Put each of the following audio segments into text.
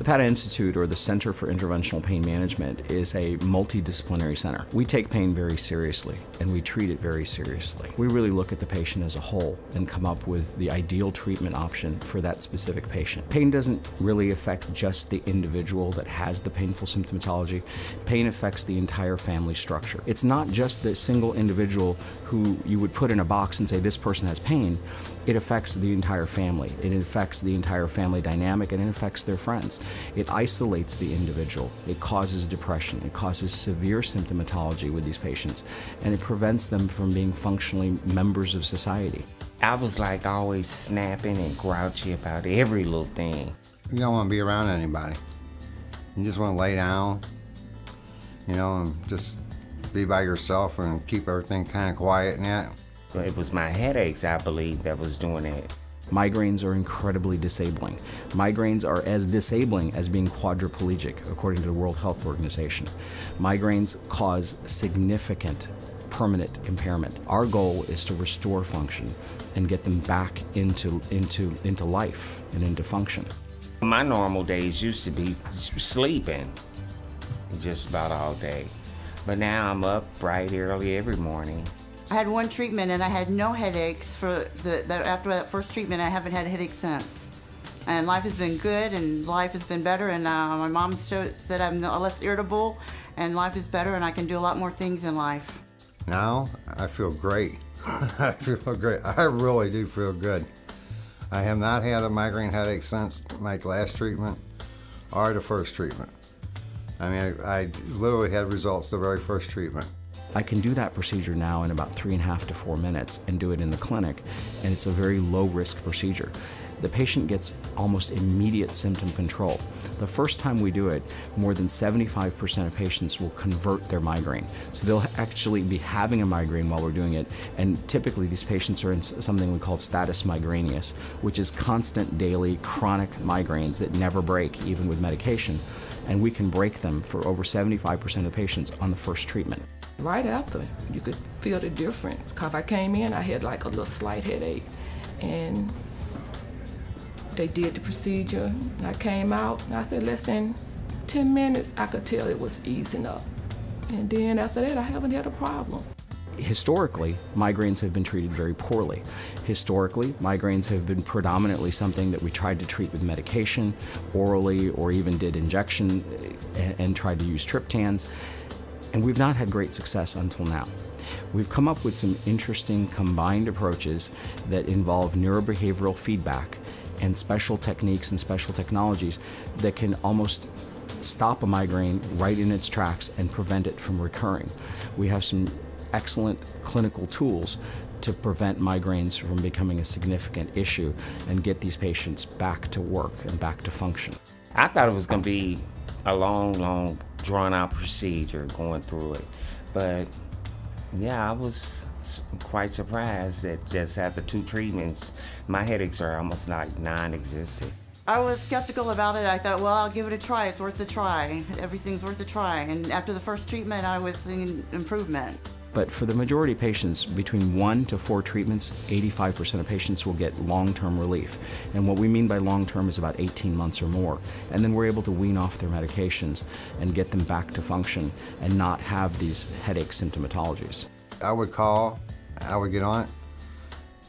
Padda Institute, or the Center for Interventional Pain Management, is a multidisciplinary center. We take pain very seriously, and we treat it very seriously. We really look at the patient as a whole and come up with the ideal treatment option for that specific patient. Pain doesn't really affect just the individual that has the painful symptomatology. Pain affects the entire family structure. It's not just the single individual who you would put in a box and say this person has pain. It affects the entire family. It affects the entire family dynamic, and it affects their friends. It isolates the individual. It causes depression. It causes severe symptomatology with these patients, and it prevents them from being functionally members of society. I was like always snapping and grouchy about every little thing. You don't want to be around anybody. You just want to lay down, and just be by yourself and keep everything kind of quiet and that. It was my headaches, I believe, that was doing it. Migraines are incredibly disabling. Migraines are as disabling as being quadriplegic, according to the World Health Organization. Migraines cause significant permanent impairment. Our goal is to restore function and get them back into life and into function. My normal days used to be sleeping just about all day. But now I'm up bright early every morning. I had one treatment and I had no headaches after that first treatment. I haven't had headaches since. And life has been good and life has been better, and my mom said I'm less irritable and life is better and I can do a lot more things in life. Now I feel great. I feel great. I really do feel good. I have not had a migraine headache since my last treatment or the first treatment. I mean, I literally had results the very first treatment. I can do that procedure now in about 3.5 to 4 minutes and do it in the clinic, and it's a very low-risk procedure. The patient gets almost immediate symptom control. The first time we do it, more than 75% of patients will convert their migraine. So they'll actually be having a migraine while we're doing it, and typically these patients are in something we call status migraneus, which is constant, daily, chronic migraines that never break, even with medication. And we can break them for over 75% of patients on the first treatment. Right after, you could feel the difference. Because I came in, I had like a little slight headache, and they did the procedure, and I came out, and I said, listen, 10 minutes, I could tell it was easing up. And then after that, I haven't had a problem. Historically, migraines have been treated very poorly. Historically, migraines have been predominantly something that we tried to treat with medication, orally, or even did injection and tried to use triptans. And we've not had great success until now. We've come up with some interesting combined approaches that involve neurobehavioral feedback and special techniques and special technologies that can almost stop a migraine right in its tracks and prevent it from recurring. We have some excellent clinical tools to prevent migraines from becoming a significant issue and get these patients back to work and back to function. I thought it was going to be a long, drawn-out procedure going through it. But yeah, I was quite surprised that just after 2 treatments, my headaches are almost like non-existent. I was skeptical about it. I thought, well, I'll give it a try. It's worth a try. Everything's worth a try. And after the first treatment, I was seeing improvement. But for the majority of patients, between 1 to 4 treatments, 85% of patients will get long-term relief. And what we mean by long-term is about 18 months or more. And then we're able to wean off their medications and get them back to function and not have these headache symptomatologies. I would call, I would get on it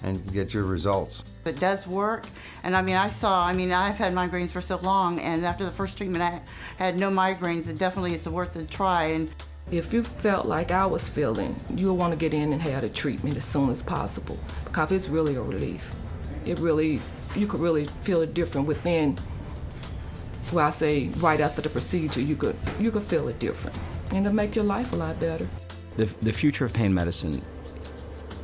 and get your results. It does work, and I've had migraines for so long, and after the first treatment I had no migraines. It definitely is worth a try. And if you felt like I was feeling, you'll want to get in and have the treatment as soon as possible, because it's really a relief. You could really feel it different within, well, I say right after the procedure, you could feel it different, and it'll make your life a lot better. The future of pain medicine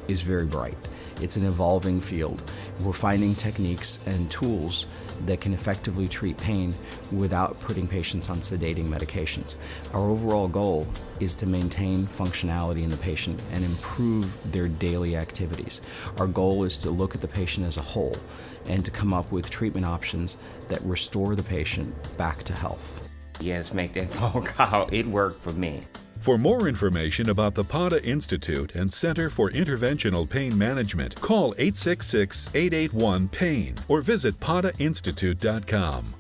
is very bright. It's an evolving field. We're finding techniques and tools that can effectively treat pain without putting patients on sedating medications. Our overall goal is to maintain functionality in the patient and improve their daily activities. Our goal is to look at the patient as a whole and to come up with treatment options that restore the patient back to health. Yes, make that phone call. It worked for me. For more information about the Padda Institute and Center for Interventional Pain Management, call 866-881-PAIN or visit paddainstitute.com.